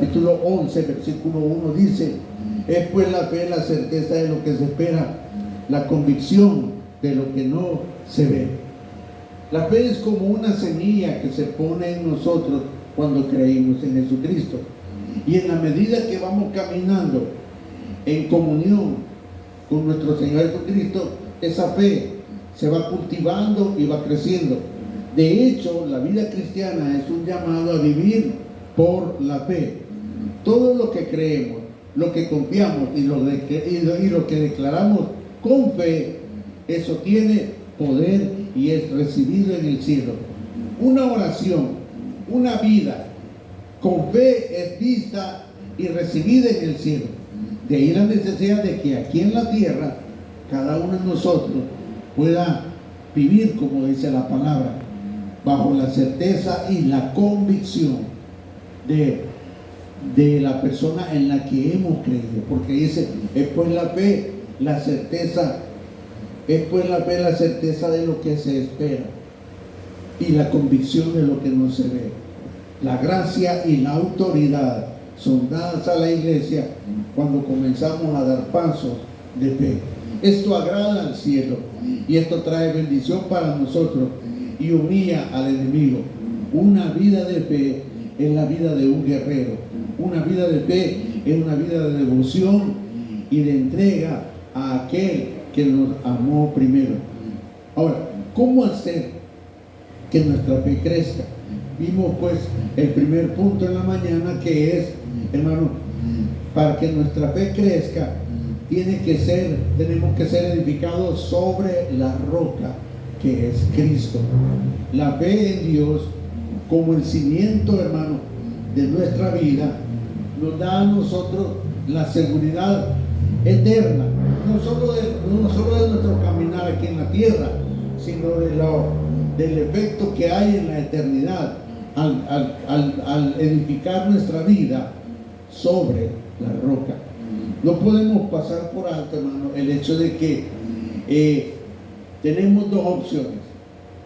capítulo 11, versículo 1 dice: es pues la fe, la certeza de lo que se espera, la convicción de lo que no se ve. La fe es como una semilla que se pone en nosotros cuando creímos en Jesucristo. Y en la medida que vamos caminando en comunión con nuestro Señor Jesucristo, esa fe se va cultivando y va creciendo. De hecho, la vida cristiana es un llamado a vivir por la fe. Todo lo que creemos, lo que confiamos y lo que declaramos con fe, eso tiene poder y es recibido en el cielo. Una oración, una vida con fe es vista y recibida en el cielo. De ahí la necesidad de que aquí en la tierra cada uno de nosotros pueda vivir, como dice la palabra, bajo la certeza y la convicción de la persona en la que hemos creído. Porque dice, es pues la fe, la certeza, es pues la fe, la certeza de lo que se espera y la convicción de lo que no se ve. La gracia y la autoridad son dadas a la iglesia cuando comenzamos a dar pasos de fe. Esto agrada al cielo y esto trae bendición para nosotros y humilla al enemigo. Una vida de fe es la vida de un guerrero. Una vida de fe es una vida de devoción y de entrega a aquel que nos amó primero. Ahora, ¿cómo hacer que nuestra fe crezca? Vimos pues el primer punto en la mañana, que es, hermano, para que nuestra fe crezca, tenemos que ser edificados sobre la roca que es Cristo. La fe en Dios como el cimiento, hermano, de nuestra vida, nos da a nosotros la seguridad eterna, no solo de nuestro caminar aquí en la tierra, sino del efecto que hay en la eternidad al edificar nuestra vida sobre la roca. No podemos pasar por alto, hermano, el hecho de que tenemos dos opciones: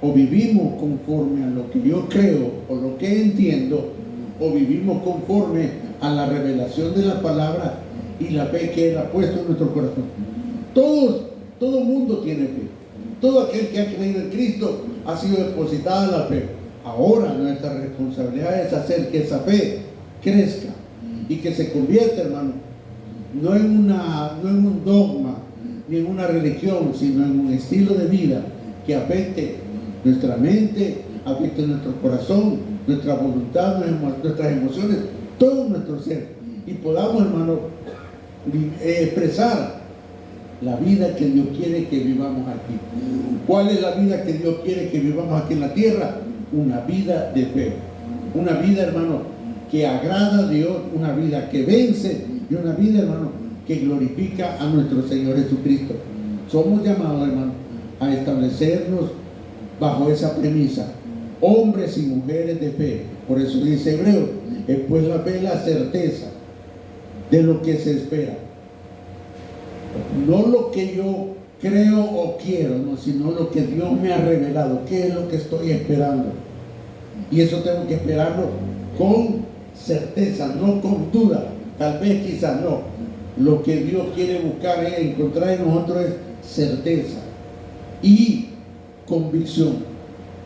o vivimos conforme a lo que yo creo o lo que entiendo, o vivimos conforme a la revelación de la palabra y la fe que Él ha puesto en nuestro corazón. Todo mundo tiene fe. Todo aquel que ha creído en Cristo ha sido depositada la fe. Ahora nuestra responsabilidad es hacer que esa fe crezca y que se convierta, hermano, no en un dogma ni en una religión, sino en un estilo de vida que afecte nuestra mente, afecte nuestro corazón, nuestra voluntad, nuestras emociones, todo nuestro ser, y podamos, hermano, expresar la vida que Dios quiere que vivamos aquí. ¿Cuál es la vida que Dios quiere que vivamos aquí en la tierra? Una vida de fe, una vida, hermano, que agrada a Dios, una vida que vence y una vida, hermano, que glorifica a nuestro Señor Jesucristo. Somos llamados, hermano, a establecernos bajo esa premisa, hombres y mujeres de fe. Por eso dice Hebreo, es pues la fe, la certeza de lo que se espera. No lo que yo creo o quiero, no, sino lo que Dios me ha revelado. ¿Qué es lo que estoy esperando? Y eso tengo que esperarlo con certeza, no con duda. Tal vez, quizás no. Lo que Dios quiere buscar es encontrar en nosotros es certeza y convicción.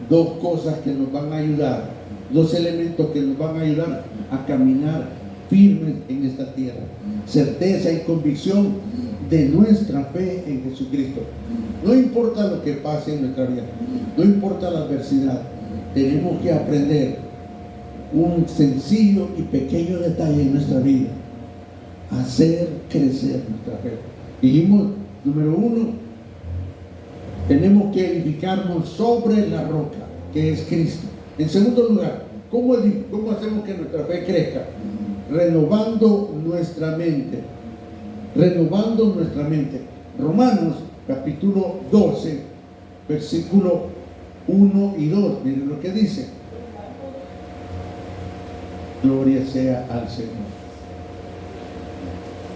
Dos cosas que nos van a ayudar, dos elementos que nos van a ayudar a caminar firmes en esta tierra: certeza y convicción de nuestra fe en Jesucristo. No importa lo que pase en nuestra vida, no importa la adversidad, tenemos que aprender un sencillo y pequeño detalle en nuestra vida: hacer crecer nuestra fe. Dijimos, número uno, tenemos que edificarnos sobre la roca que es Cristo. En segundo lugar, ¿cómo hacemos que nuestra fe crezca? Renovando nuestra mente. Renovando nuestra mente. Romanos capítulo 12, versículo 1 y 2. Miren lo que dice. Gloria sea al Señor.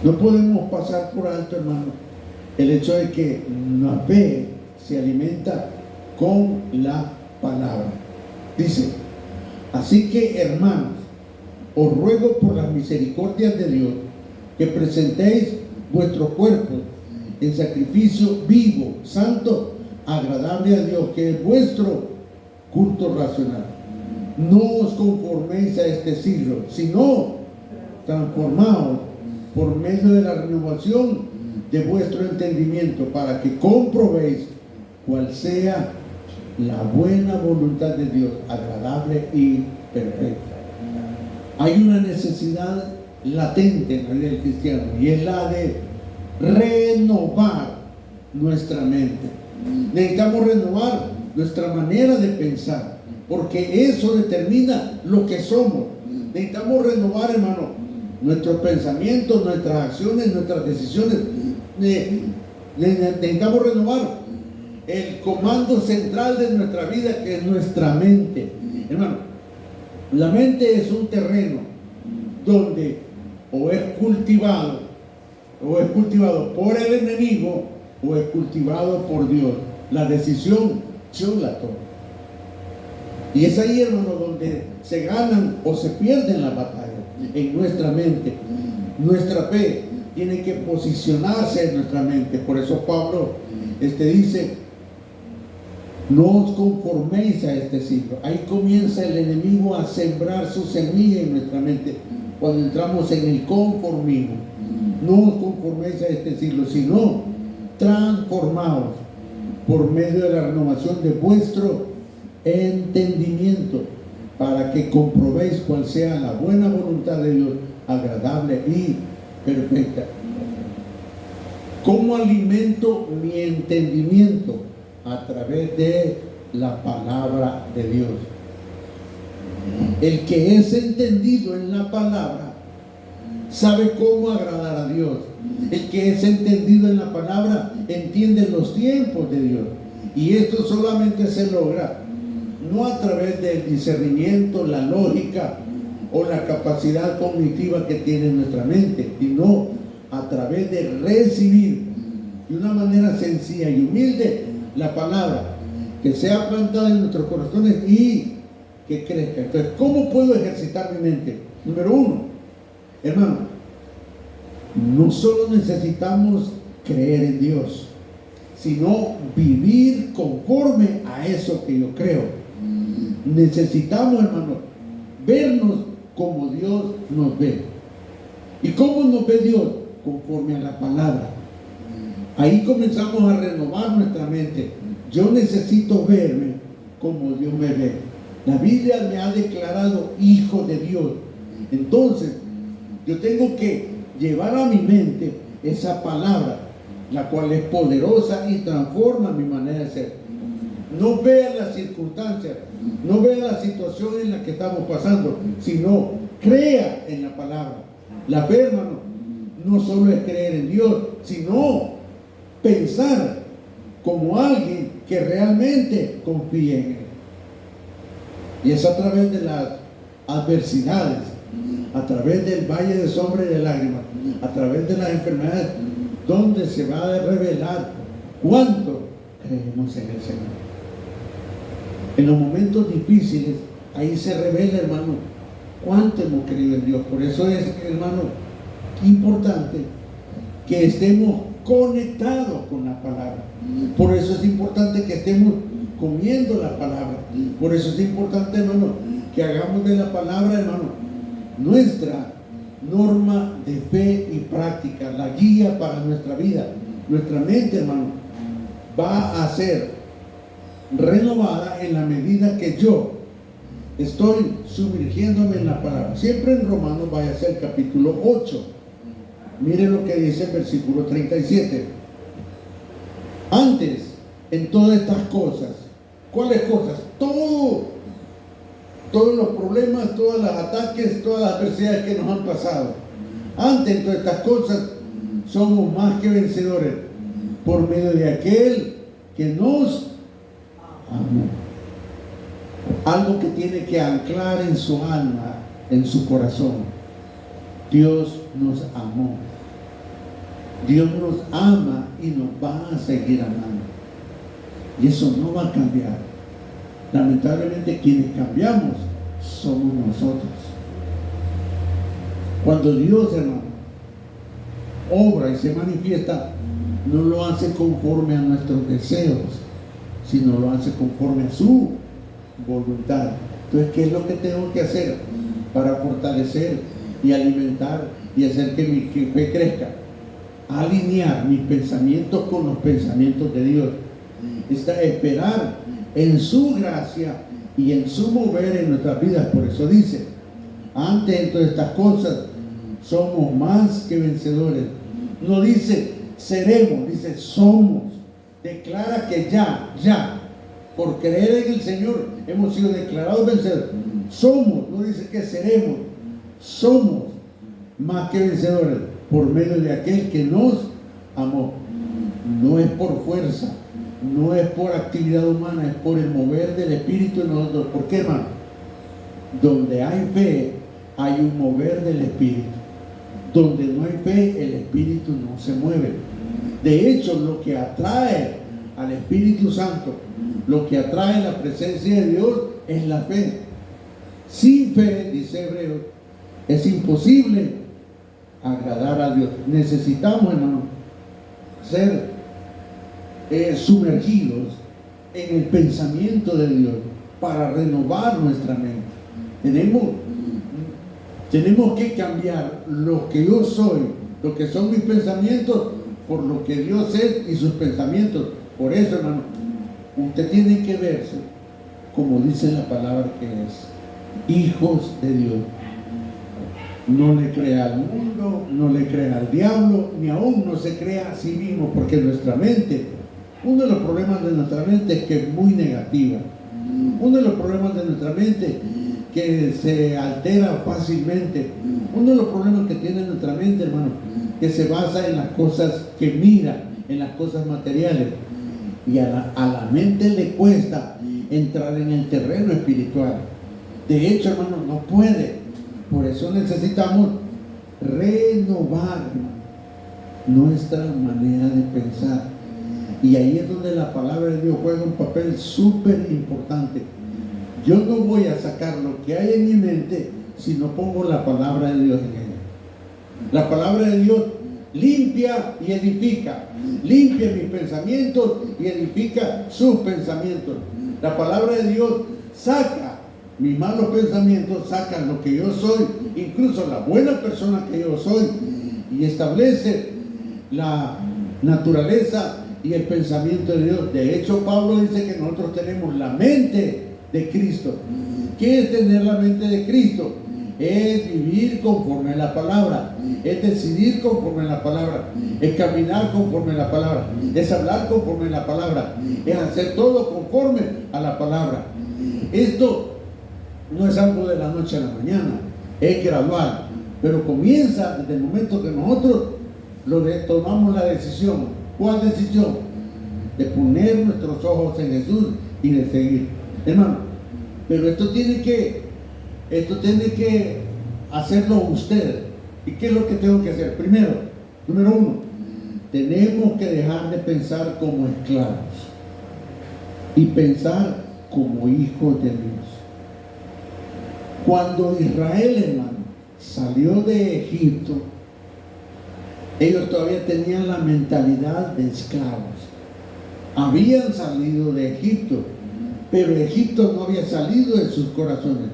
No podemos pasar por alto, hermano, el hecho de que la fe se alimenta con la palabra. Dice, así que, hermanos, os ruego por las misericordias de Dios que presentéis vuestro cuerpo en sacrificio vivo, santo, agradable a Dios, que es vuestro culto racional. No os conforméis a este siglo, sino transformaos por medio de la renovación de vuestro entendimiento, para que comprobéis cuál sea la buena voluntad de Dios, agradable y perfecta. Hay una necesidad latente en la vida del cristiano, y es la de renovar nuestra mente. Necesitamos renovar nuestra manera de pensar, porque eso determina lo que somos. Necesitamos renovar, hermano, nuestros pensamientos, nuestras acciones, nuestras decisiones. Necesitamos renovar el comando central de nuestra vida, que es nuestra mente. Hermano, la mente es un terreno donde o es cultivado por el enemigo, o es cultivado por Dios. La decisión yo la tomo. Y es ahí, hermano, donde se ganan o se pierden las batallas, en nuestra mente. Nuestra fe tiene que posicionarse en nuestra mente. Por eso Pablo dice: no os conforméis a este siglo. Ahí comienza el enemigo a sembrar su semilla en nuestra mente, cuando entramos en el conformismo. No os conforméis a este siglo, sino transformaos por medio de la renovación de vuestro entendimiento, para que comprobéis cuál sea la buena voluntad de Dios, agradable y perfecta. ¿Cómo alimento mi entendimiento? A través de la palabra de Dios. El que es entendido en la palabra sabe cómo agradar a Dios. El que es entendido en la palabra entiende los tiempos de Dios. Y esto solamente se logra no a través del discernimiento, la lógica o la capacidad cognitiva que tiene nuestra mente, sino a través de recibir de una manera sencilla y humilde la palabra, que sea plantada en nuestros corazones y que crezca. Entonces, ¿cómo puedo ejercitar mi mente? Número uno, hermano, no solo necesitamos creer en Dios, sino vivir conforme a eso que yo creo. Necesitamos, hermano, vernos como Dios nos ve. ¿Y cómo nos ve Dios? Conforme a la palabra. Ahí comenzamos a renovar nuestra mente. Yo necesito verme como Dios me ve. La Biblia me ha declarado hijo de Dios. Entonces, yo tengo que llevar a mi mente esa palabra, la cual es poderosa y transforma mi manera de ser. No vea las circunstancias, no vea la situación en la que estamos pasando, sino crea en la palabra. La fe, hermano, no solo es creer en Dios, sino pensar como alguien que realmente confía en Él. Y es a través de las adversidades, a través del valle de sombra y de lágrimas, a través de las enfermedades, donde se va a revelar cuánto creemos en el Señor. En los momentos difíciles, ahí se revela, hermano, cuánto hemos creído en Dios. Por eso es, hermano, importante que estemos conectados con la palabra. Por eso es importante que estemos comiendo la palabra. Por eso es importante, hermano, que hagamos de la palabra, hermano, nuestra norma de fe y práctica, la guía para nuestra vida. Nuestra mente, hermano, va a ser renovada en la medida que yo estoy sumergiéndome en la palabra. Siempre en Romanos, vaya a ser capítulo 8. Mire lo que dice el versículo 37. Antes, en todas estas cosas, ¿cuáles cosas? Todos los problemas, todos los ataques, todas las adversidades que nos han pasado. Antes, en todas estas cosas, somos más que vencedores por medio de aquel que nos amó. Algo que tiene que anclar en su alma, en su corazón. Dios nos amó. Dios nos ama y nos va a seguir amando. Y eso no va a cambiar. Lamentablemente, quienes cambiamos somos nosotros. Cuando Dios, hermano, obra y se manifiesta, no lo hace conforme a nuestros deseos, sino lo hace conforme a su voluntad. Entonces, ¿qué es lo que tengo que hacer para fortalecer y alimentar y hacer que mi fe crezca? Alinear mis pensamientos con los pensamientos de Dios. Esperar en su gracia y en su mover en nuestras vidas. Por eso dice, antes de todas estas cosas somos más que vencedores. No dice seremos, dice somos. Declara que ya, por creer en el Señor, hemos sido declarados vencedores. Somos, no dice que seremos, somos más que vencedores por medio de aquel que nos amó. No es por fuerza, no es por actividad humana, es por el mover del Espíritu en nosotros. ¿Por qué, hermano? Donde hay fe, hay un mover del Espíritu. Donde no hay fe, el Espíritu no se mueve. De hecho, lo que atrae al Espíritu Santo, lo que atrae la presencia de Dios es la fe. Sin fe, dice Hebreos, es imposible agradar a Dios. Necesitamos, hermano, ser sumergidos en el pensamiento de Dios para renovar nuestra mente. Tenemos que cambiar lo que yo soy, lo que son mis pensamientos, por lo que Dios es y sus pensamientos. Por eso, hermano, usted tiene que verse, como dice la palabra que es, hijos de Dios. No le crea al mundo, no le crea al diablo, ni aún no se crea a sí mismo, porque nuestra mente, uno de los problemas de nuestra mente es que es muy negativa. Uno de los problemas de nuestra mente que se altera fácilmente. Uno de los problemas que tiene nuestra mente, hermano, que se basa en las cosas que mira, en las cosas materiales. Y a la mente le cuesta entrar en el terreno espiritual. De hecho, hermano, no puede. Por eso necesitamos renovar nuestra manera de pensar. Y ahí es donde la palabra de Dios juega un papel súper importante. Yo no voy a sacar lo que hay en mi mente si no pongo la palabra de Dios en ella. La palabra de Dios limpia y edifica. Limpia mis pensamientos y edifica sus pensamientos. La palabra de Dios saca mis malos pensamientos, saca lo que yo soy, incluso la buena persona que yo soy, y establece la naturaleza y el pensamiento de Dios. De hecho, Pablo dice que nosotros tenemos la mente de Cristo. ¿Qué es tener la mente de Cristo? Es vivir conforme a la palabra, es decidir conforme a la palabra, es caminar conforme a la palabra, es hablar conforme a la palabra, es hacer todo conforme a la palabra. Esto no es algo de la noche a la mañana, es gradual, pero comienza desde el momento que nosotros tomamos la decisión. ¿Cuál decisión? De poner nuestros ojos en Jesús y de seguir. Hermano, pero esto tiene que hacerlo usted. ¿Y qué es lo que tengo que hacer? Primero, número uno, tenemos que dejar de pensar como esclavos y pensar como hijos de Dios. Cuando Israel, hermano, salió de Egipto, ellos todavía tenían la mentalidad de esclavos. Habían salido de Egipto, pero Egipto no había salido de sus corazones.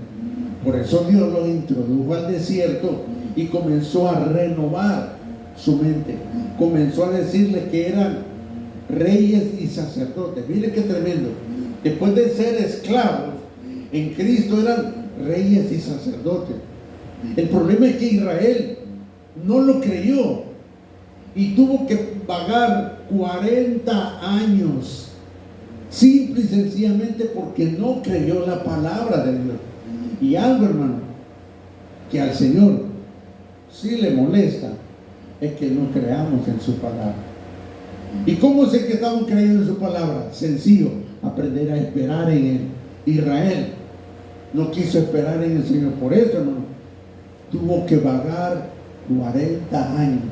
Por eso Dios los introdujo al desierto y comenzó a renovar su mente. Comenzó a decirles que eran reyes y sacerdotes. Mire qué tremendo. Después de ser esclavos, en Cristo eran reyes y sacerdotes. El problema es que Israel no lo creyó y tuvo que pagar 40 años simple y sencillamente porque no creyó la palabra de Dios. Y algo, hermano, que al Señor sí le molesta es que no creamos en su palabra. ¿Y cómo sé que estamos creyendo en su palabra? Sencillo, aprender a esperar en Él. Israel no quiso esperar en el Señor, por eso, hermano, tuvo que vagar 40 años.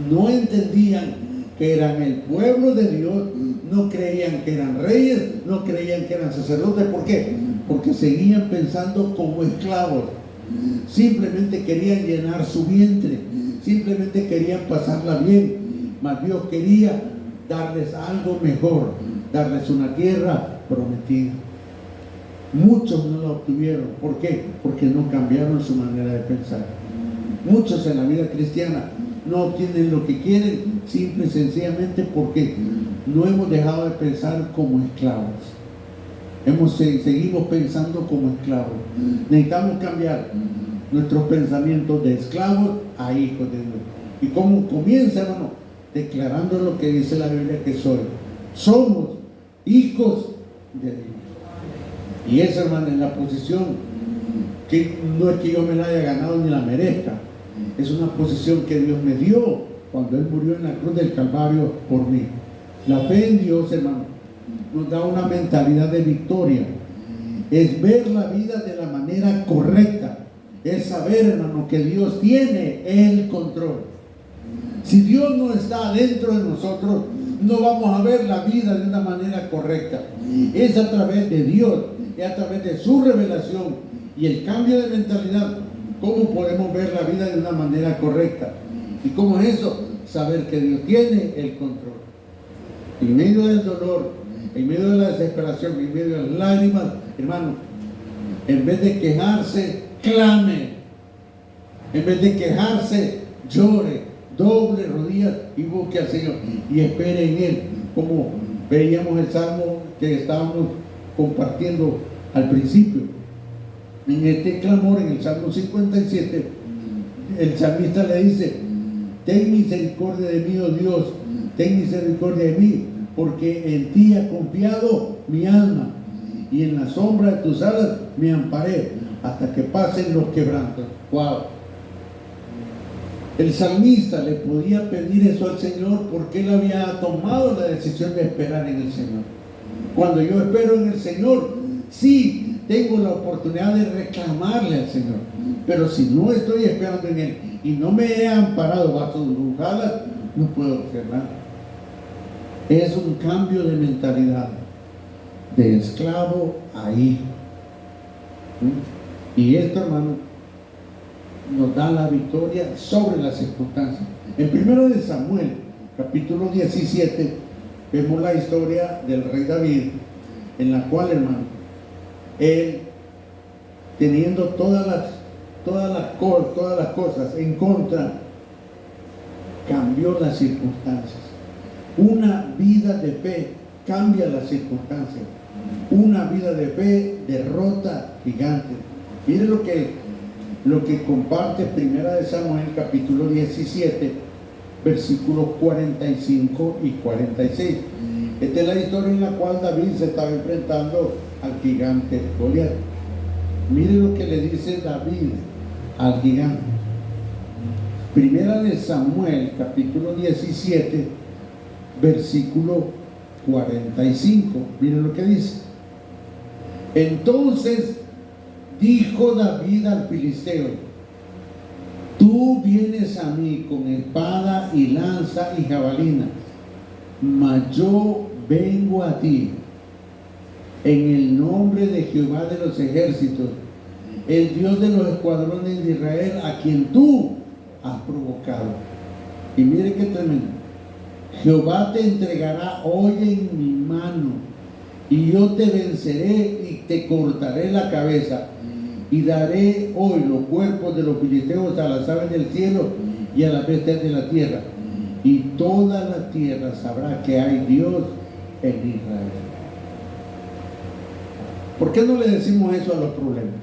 No entendían que eran el pueblo de Dios, no creían que eran reyes, no creían que eran sacerdotes. ¿Por qué? Porque seguían pensando como esclavos. simplemente querían llenar su vientre, simplemente querían pasarla bien, mas Dios quería darles algo mejor, darles una tierra prometida. Muchos no la obtuvieron. ¿Por qué? Porque no cambiaron su manera de pensar. Muchos en la vida cristiana no obtienen lo que quieren simple y sencillamente porque no hemos dejado de pensar como esclavos. Seguimos pensando como esclavos. Necesitamos cambiar nuestros pensamientos de esclavos a hijos de Dios. ¿Y cómo comienza, hermano? Declarando lo que dice la Biblia que soy. Somos hijos de Dios. Y esa, hermano, en la posición que no es que yo me la haya ganado ni la merezca. Es una posición que Dios me dio cuando Él murió en la cruz del Calvario por mí. La fe en Dios, hermano, nos da una mentalidad de victoria. Es ver la vida de la manera correcta. Es saber, hermano, que Dios tiene el control. Si Dios no está dentro de nosotros, no vamos a ver la vida de una manera correcta. Es a través de Dios, es a través de su revelación y el cambio de mentalidad, cómo podemos ver la vida de una manera correcta. ¿Y cómo es eso? Saber que Dios tiene el control. En medio del dolor, en medio de la desesperación, en medio de las lágrimas, hermano, en vez de quejarse, clame. En vez de quejarse, llore, doble rodillas y busque al Señor y espere en Él, como veíamos el salmo que estábamos compartiendo al principio. En este clamor, en el Salmo 57, el salmista le dice: ten misericordia de mí, oh Dios, ten misericordia de mí, porque en ti ha confiado mi alma, y en la sombra de tus alas me amparé, hasta que pasen los quebrantos. ¡Wow! El salmista le podía pedir eso al Señor porque él había tomado la decisión de esperar en el Señor. Cuando yo espero en el Señor, sí, tengo la oportunidad de reclamarle al Señor. Pero si no estoy esperando en Él y no me he amparado bajo sus alas, no puedo hacer nada. Es un cambio de mentalidad, de esclavo a hijo. Y esto, hermano, nos da la victoria sobre las circunstancias. En 1 de Samuel, capítulo 17, vemos la historia del rey David, en la cual, hermano, él, teniendo todas las cosas en contra, cambió las circunstancias. Una vida de fe cambia las circunstancias. Una vida de fe derrota gigantes. Mire lo que comparte 1 de Samuel capítulo 17, versículos 45 y 46. Esta es la historia en la cual David se estaba enfrentando al gigante Goliat. Mire lo que le dice David al gigante. 1 de Samuel capítulo 17, versículo 45. Mire lo que dice: entonces dijo David al filisteo: tú vienes a mí con espada y lanza y jabalina, mas yo vengo a ti en el nombre de Jehová de los ejércitos, el Dios de los escuadrones de Israel, a quien tú has provocado. Y mire qué tremendo: Jehová te entregará hoy en mi mano, y yo te venceré y te cortaré la cabeza, y daré hoy los cuerpos de los filisteos a las aves del cielo y a las bestias de la tierra, y toda la tierra sabrá que hay Dios en Israel. ¿Por qué no le decimos eso a los problemas?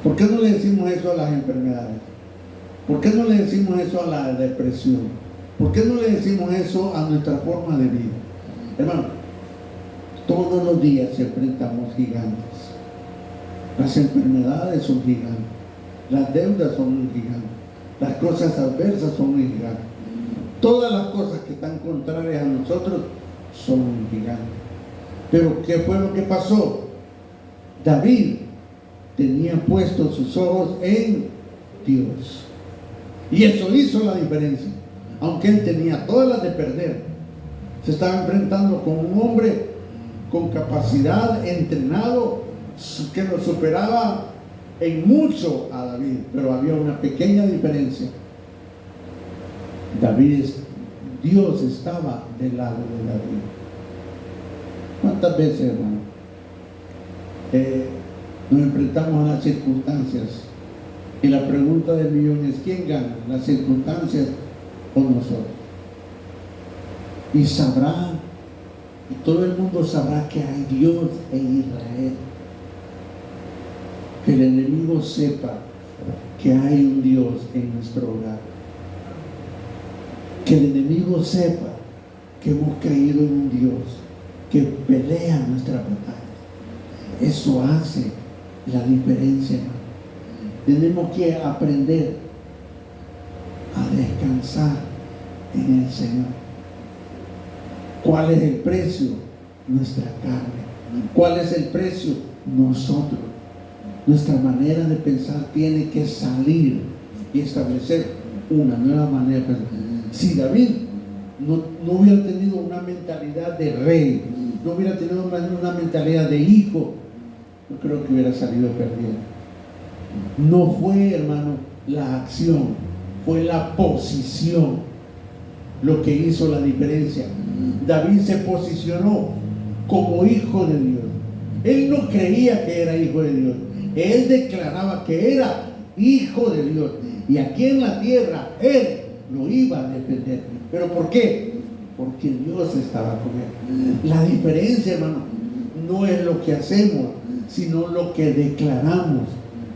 ¿Por qué no le decimos eso a las enfermedades? ¿Por qué no le decimos eso a la depresión? ¿Por qué no le decimos eso a nuestra forma de vida? Hermano, todos los días enfrentamos gigantes. Las enfermedades son gigantes, las deudas son un gigante, las cosas adversas son un gigante. Todas las cosas que están contrarias a nosotros son un gigante. Pero ¿qué fue lo que pasó? David tenía puestos sus ojos en Dios. Y eso hizo la diferencia. Aunque él tenía todas las de perder, se estaba enfrentando con un hombre con capacidad, entrenado, que lo superaba en mucho a David, pero había una pequeña diferencia. Dios estaba del lado de David. ¿Cuántas veces, hermano, nos enfrentamos a las circunstancias? Y la pregunta del millón es: ¿quién gana? ¿Las circunstancias o nosotros? Y todo el mundo sabrá que hay Dios en Israel. Que el enemigo sepa que hay un Dios en nuestro hogar. Que el enemigo sepa que hemos creído en un Dios que pelea nuestras batallas. Eso hace la diferencia, hermano. Tenemos que aprender a descansar en el Señor. ¿Cuál es el precio? Nuestra carne. ¿Cuál es el precio? Nosotros. Nuestra manera de pensar tiene que salir y establecer una nueva manera de pensar. Si David no hubiera tenido una mentalidad de rey, no hubiera tenido una mentalidad de hijo, yo creo que hubiera salido perdiendo. No fue, hermano, la acción, fue la posición lo que hizo la diferencia. David se posicionó como hijo de Dios. Él no creía que era hijo de Dios. Él declaraba que era hijo de Dios. Y aquí en la tierra, él lo iba a defender. ¿Pero por qué? Porque Dios estaba con él. La diferencia, hermano, no es lo que hacemos, sino lo que declaramos.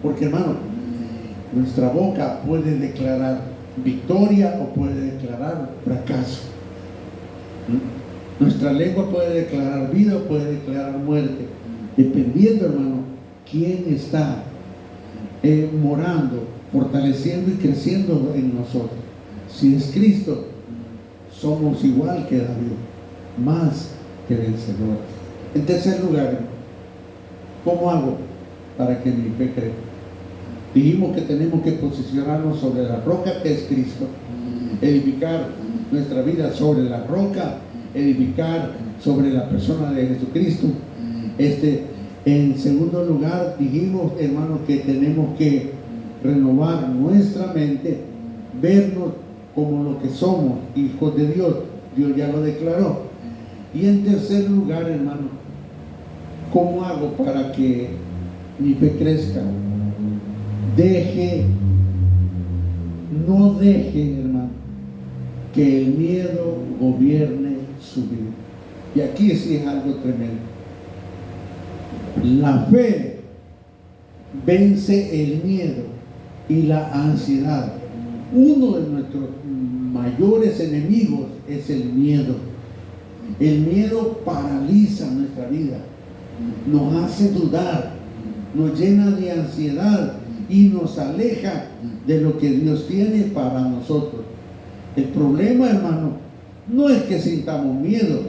Porque, hermano, nuestra boca puede declarar victoria o puede declarar fracaso. Nuestra lengua puede declarar vida o puede declarar muerte, dependiendo, hermano, quién está morando, fortaleciendo y creciendo en nosotros. Si es Cristo, somos igual que David, más que vencedores. En tercer lugar, ¿cómo hago para que mi fe crezca? Dijimos que tenemos que posicionarnos sobre la roca que es Cristo, edificar nuestra vida sobre la roca, edificar sobre la persona de Jesucristo. En segundo lugar, dijimos, hermanos, que tenemos que renovar nuestra mente, vernos como lo que somos, hijos de Dios. Dios ya lo declaró. Y en tercer lugar, hermano, ¿cómo hago para que mi fe crezca? No deje, hermano, que el miedo gobierne su vida. Y aquí sí es algo tremendo. La fe vence el miedo y la ansiedad. Uno de nuestros mayores enemigos es el miedo. El miedo paraliza nuestra vida, nos hace dudar, nos llena de ansiedad y nos aleja de lo que Dios tiene para nosotros. El problema, hermano, no es que sintamos miedo.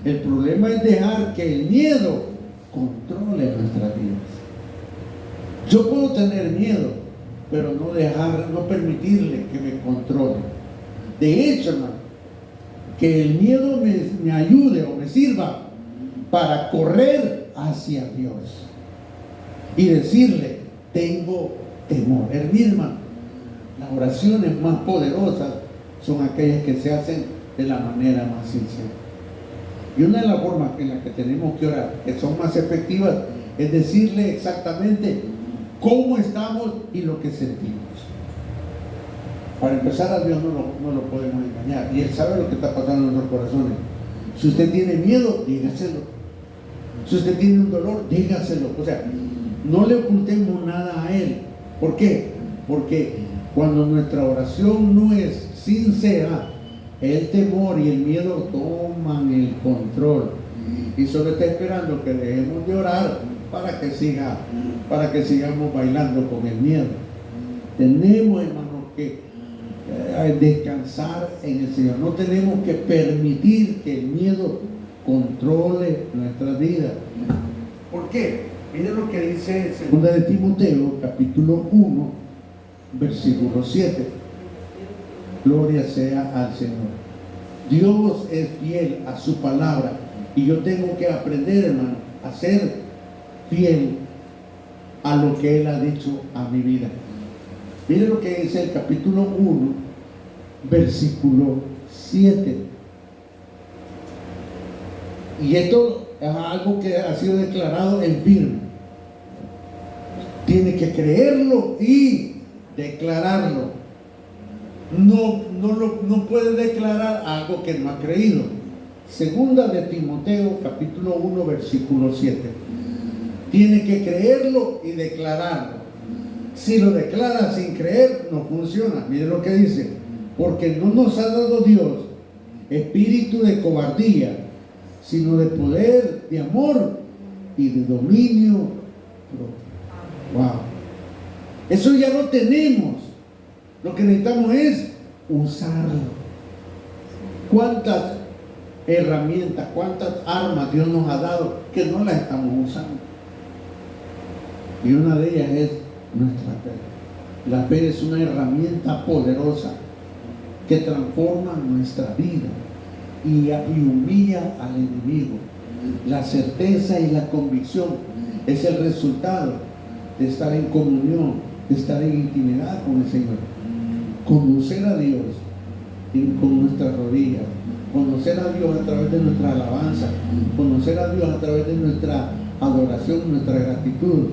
El problema es dejar que el miedo controle nuestras vidas. Yo puedo tener miedo, pero no permitirle que me controle. De hecho, hermano, que el miedo me ayude o me sirva para correr hacia Dios y decirle: tengo temor. Hermano, las oraciones más poderosas son aquellas que se hacen de la manera más sincera. Y una de las formas en las que tenemos que orar, que son más efectivas, es decirle exactamente cómo estamos y lo que sentimos. Para empezar, a Dios no lo podemos engañar, y Él sabe lo que está pasando en nuestros corazones. Si usted tiene miedo, dígaselo. Si usted tiene un dolor, dígaselo. O sea, no le ocultemos nada a Él. ¿Por qué? Porque cuando nuestra oración no es sincera, el temor y el miedo toman el control y solo está esperando que dejemos de orar para que sigamos bailando con el miedo. Tenemos, hermanos, que descansar en el Señor. No tenemos que permitir que el miedo controle nuestra vida. ¿Por qué? Miren lo que dice 2 de Timoteo, capítulo 1, versículo 7. Gloria sea al Señor. Dios es fiel a su palabra y yo tengo que aprender, hermano, a ser fiel a lo que Él ha dicho a mi vida. Mire lo que dice el capítulo 1, versículo 7. Y esto es algo que ha sido declarado en firme. Tiene que creerlo y declararlo. No puede declarar algo que no ha creído. Segunda de Timoteo, capítulo 1, versículo 7. Tiene que creerlo y declararlo. Si lo declara sin creer, no funciona. Mire lo que dice: porque no nos ha dado Dios espíritu de cobardía, sino de poder, de amor y de dominio propio. Wow. Eso ya lo tenemos. Lo que necesitamos es usarlo. ¿Cuántas herramientas, cuántas armas Dios nos ha dado que no las estamos usando? Y una de ellas es nuestra fe. La fe es una herramienta poderosa que transforma nuestra vida y humilla al enemigo. La certeza y la convicción es el resultado de estar en comunión, de estar en intimidad con el Señor. Conocer a Dios con nuestras rodillas, conocer a Dios a través de nuestra alabanza, conocer a Dios a través de nuestra adoración, nuestra gratitud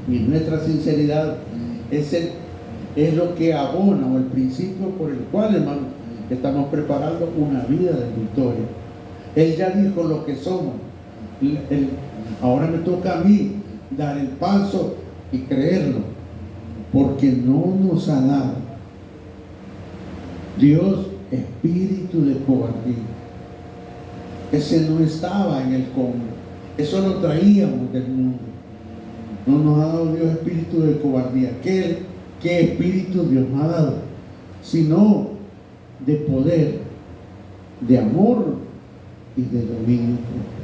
y nuestra sinceridad, es lo que abona, o el principio por el cual, hermano, estamos preparando una vida de victoria. Él ya dijo lo que somos. Ahora me toca a mí dar el paso y creerlo, porque no nos ha dado Dios espíritu de cobardía. Ese no estaba en el común, eso lo traíamos del mundo. No nos ha dado Dios espíritu de cobardía. ¿Qué espíritu Dios nos ha dado? Sino de poder, de amor y de dominio propio.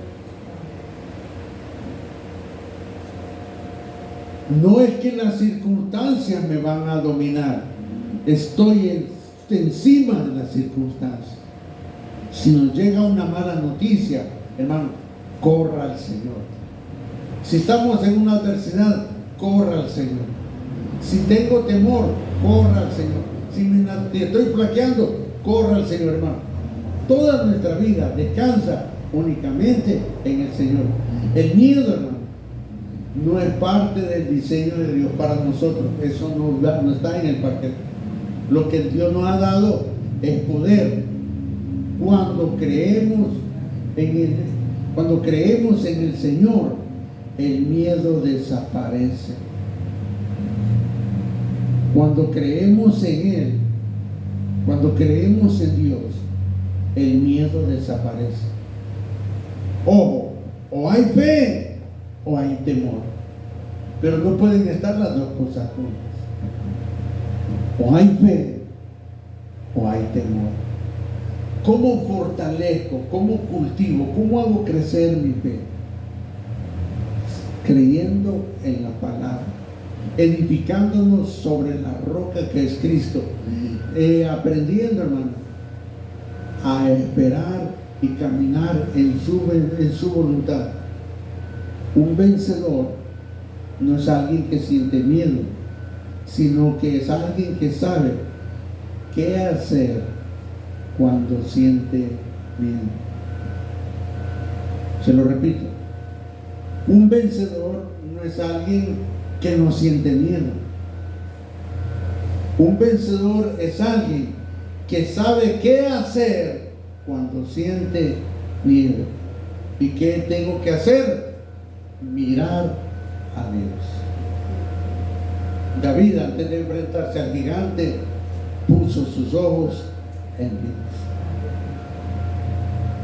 No es que las circunstancias me van a dominar, estoy encima de las circunstancias. Si nos llega una mala noticia, hermano, corra al Señor. Si estamos en una adversidad, corra al Señor. Si tengo temor, corra al Señor. Si estoy flaqueando, corra al Señor, hermano. Toda nuestra vida descansa únicamente en el Señor. El miedo, hermano, no es parte del diseño de Dios para nosotros. Eso no está en el paquete. Lo que Dios nos ha dado es poder. Cuando creemos en el Señor, el miedo desaparece. Cuando creemos en Él, cuando creemos en Dios, el miedo desaparece. Ojo, o hay fe o hay temor, pero no pueden estar las dos cosas juntas. O hay fe o hay temor. ¿Cómo fortalezco? ¿Cómo cultivo? ¿Cómo hago crecer mi fe? Creyendo en la palabra, edificándonos sobre la roca que es Cristo, aprendiendo, hermano, a esperar y caminar en su voluntad. Un vencedor no es alguien que siente miedo, sino que es alguien que sabe qué hacer cuando siente miedo. Se lo repito: un vencedor no es alguien que no siente miedo. Un vencedor es alguien que sabe qué hacer cuando siente miedo. ¿Y qué tengo que hacer? Mirar a Dios. David, antes de enfrentarse al gigante, puso sus ojos en Dios.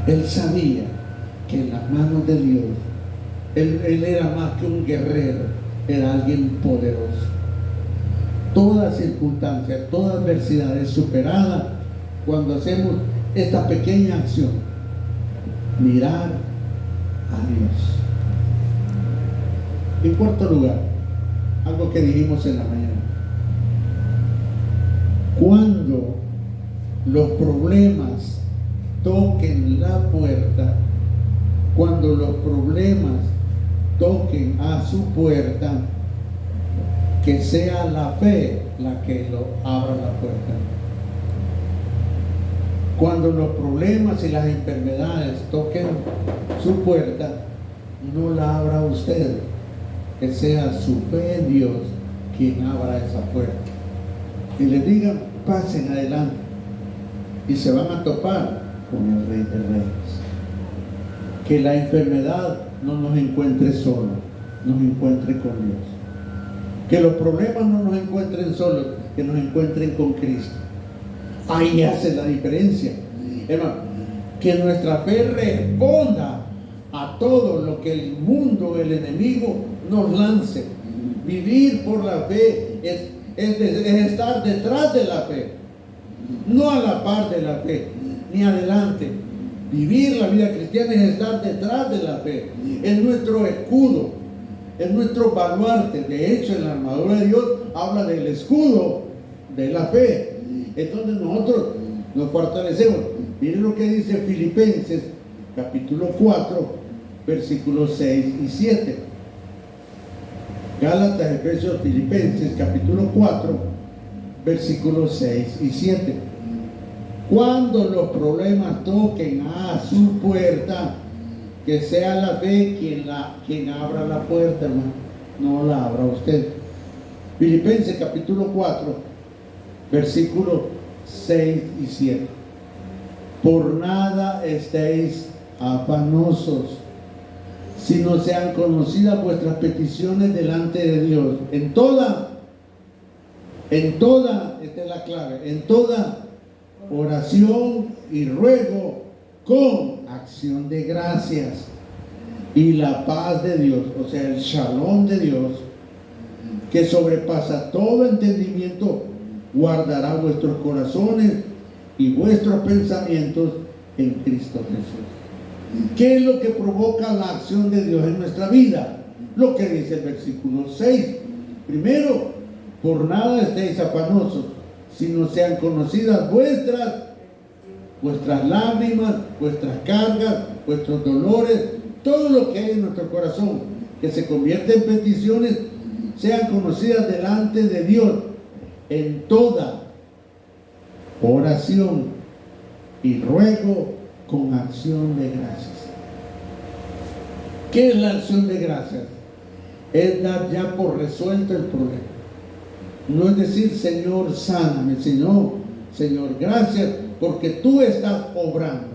Él sabía que en las manos de Dios, él era más que un guerrero, era alguien poderoso. Toda circunstancia, toda adversidad es superada cuando hacemos esta pequeña acción: mirar a Dios. En cuarto lugar, algo que dijimos en la mañana: cuando los problemas toquen la puerta, cuando los problemas toquen a su puerta, que sea la fe la que lo abra la puerta. Cuando los problemas y las enfermedades toquen su puerta, no la abra usted, que sea su fe en Dios quien abra esa puerta. Y les digan, pasen adelante, y se van a topar con el Rey de Reyes. Que la enfermedad no nos encuentre solo, nos encuentre con Dios. Que los problemas no nos encuentren solos, que nos encuentren con Cristo. Ahí hace la diferencia, hermano. Que nuestra fe responda a todo lo que el mundo, el enemigo nos lance. Vivir por la fe es estar detrás de la fe, no a la par de la fe, ni adelante. Vivir la vida cristiana es estar detrás de la fe. Es nuestro escudo, es nuestro baluarte. De hecho, en la armadura de Dios habla del escudo de la fe. Entonces nosotros nos fortalecemos. Miren lo que dice Filipenses capítulo 4 versículos 6 y 7. Gálatas, Efesios, Filipenses capítulo 4 versículos 6 y 7. Cuando los problemas toquen a su puerta, que sea la fe quien abra la puerta, hermano, no la abra usted. Filipenses capítulo 4 versículos 6 y 7. Por nada estéis afanosos, sino sean conocidas vuestras peticiones delante de Dios. En toda, esta es la clave, en toda oración y ruego con acción de gracias, y la paz de Dios, o sea, el shalom de Dios, que sobrepasa todo entendimiento, guardará vuestros corazones y vuestros pensamientos en Cristo Jesús. ¿Qué es lo que provoca la acción de Dios en nuestra vida? Lo que dice el versículo 6. Primero, por nada estéis afanosos, sino sean conocidas vuestras lágrimas, vuestras cargas, vuestros dolores, todo lo que hay en nuestro corazón, que se convierte en peticiones, sean conocidas delante de Dios en toda oración y ruego con acción de gracias. ¿Qué es la acción de gracias? Es dar ya por resuelto el problema. No es decir, Señor, sáname, sino, Señor, gracias porque tú estás obrando.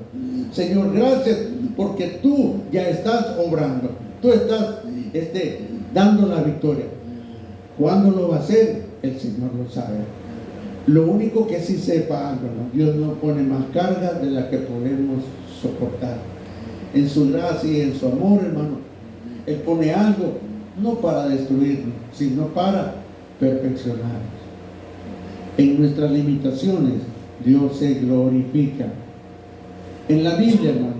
Señor, gracias porque tú ya estás obrando. Tú estás dando la victoria. ¿Cuándo lo va a hacer? El Señor lo sabe. Lo único que sí sepa algo, ¿no? Dios no pone más carga de la que podemos soportar. En su gracia y en su amor, hermano, Él pone algo no para destruirnos, sino para perfeccionarnos. En nuestras limitaciones, Dios se glorifica. En la Biblia, hermano,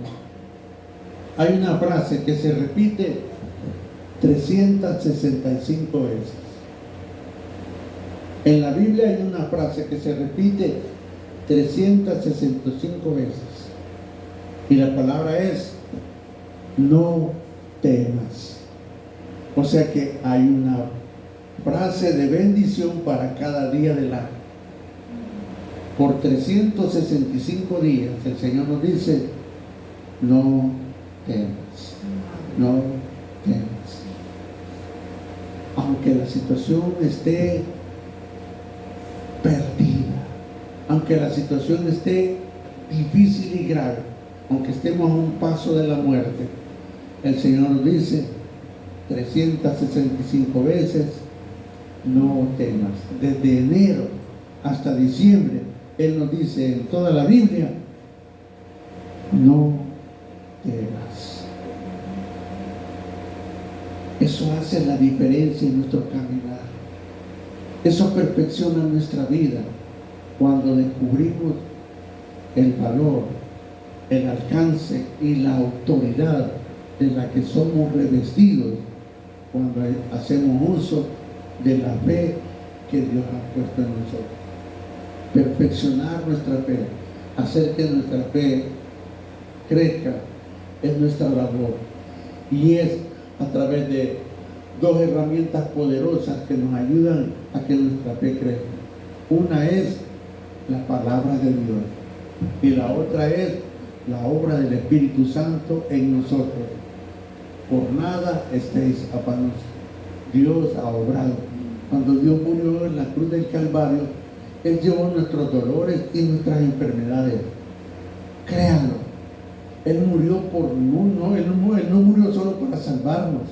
hay una frase que se repite 365 veces. En la Biblia hay una frase que se repite 365 veces. Y la palabra es, no temas. O sea que hay una frase de bendición para cada día del año. Por 365 días el Señor nos dice, no temas, no temas. Aunque la situación esté perdida, aunque la situación esté difícil y grave, aunque estemos a un paso de la muerte, el Señor nos dice 365 veces, no temas. Desde enero hasta diciembre, Él nos dice en toda la Biblia, no temas. Eso hace la diferencia en nuestro caminar. Eso perfecciona nuestra vida cuando descubrimos el valor, el alcance y la autoridad de la que somos revestidos cuando hacemos uso de la fe que Dios ha puesto en nosotros. Perfeccionar nuestra fe, hacer que nuestra fe crezca, es nuestra labor, y es a través de dos herramientas poderosas que nos ayudan a que nuestra fe crezca. Una es la palabra de Dios y la otra es la obra del Espíritu Santo en nosotros. Por nada estéis afanosos. Dios ha obrado. Cuando Dios murió en la cruz del Calvario, Él llevó nuestros dolores y nuestras enfermedades. Créanlo. Él murió Él no murió solo para salvarnos.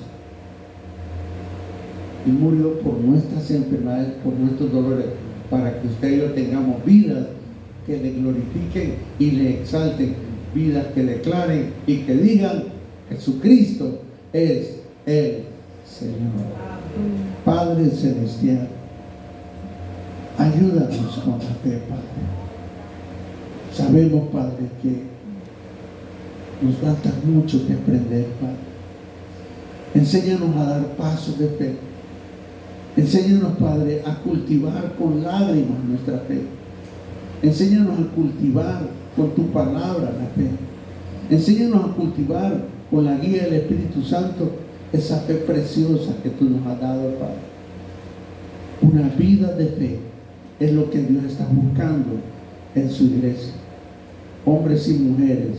Él murió por nuestras enfermedades, por nuestros dolores, para que usted y yo tengamos vidas que le glorifiquen y le exalten, vidas que declaren y que digan: Jesucristo es el Señor. Padre Celestial, ayúdanos con la fe, Padre. Sabemos, Padre, que nos falta mucho que aprender, Padre. Enséñanos a dar pasos de fe. Enséñanos, Padre, a cultivar con lágrimas nuestra fe. Enséñanos a cultivar con tu palabra la fe. Enséñanos a cultivar con la guía del Espíritu Santo esa fe preciosa que tú nos has dado, Padre. Una vida de fe es lo que Dios está buscando en su iglesia. Hombres y mujeres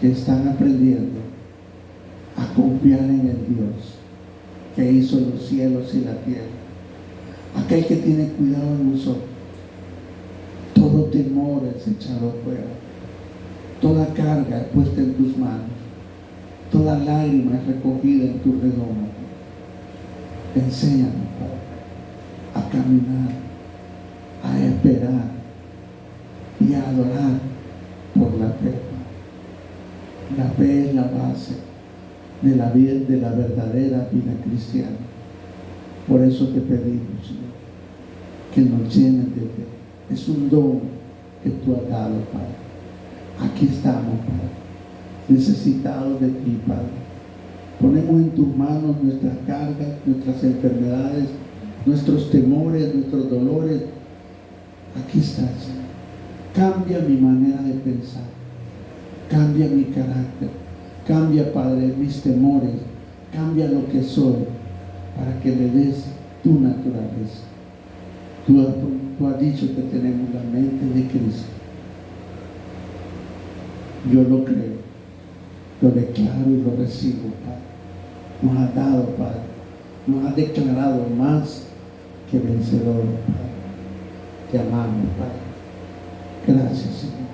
que están aprendiendo a confiar en el Dios que hizo los cielos y la tierra, aquel que tiene cuidado de nosotros. Todo temor es echado fuera, toda carga es puesta en tus manos, toda lágrima es recogida en tu redondo. Enséñanos, Padre, a caminar, a esperar y a adorar por la fe. La fe es la base de la vida, de la verdadera vida cristiana. Por eso te pedimos, Señor, que nos llenen de fe. Es un don que tú has dado, Padre. Aquí estamos, Padre, necesitados de ti, Padre. Ponemos en tus manos nuestras cargas, nuestras enfermedades, nuestros temores, nuestros dolores. Aquí estás, Señor. Cambia mi manera de pensar, cambia mi carácter, cambia, Padre, mis temores, cambia lo que soy, para que me des tu naturaleza. Tú has dicho que tenemos la mente de Cristo. Yo lo creo, lo declaro y lo recibo, Padre. Nos has dado, Padre, nos has declarado más que vencedor, Padre. Te amamos, Padre. Gracias, Señor.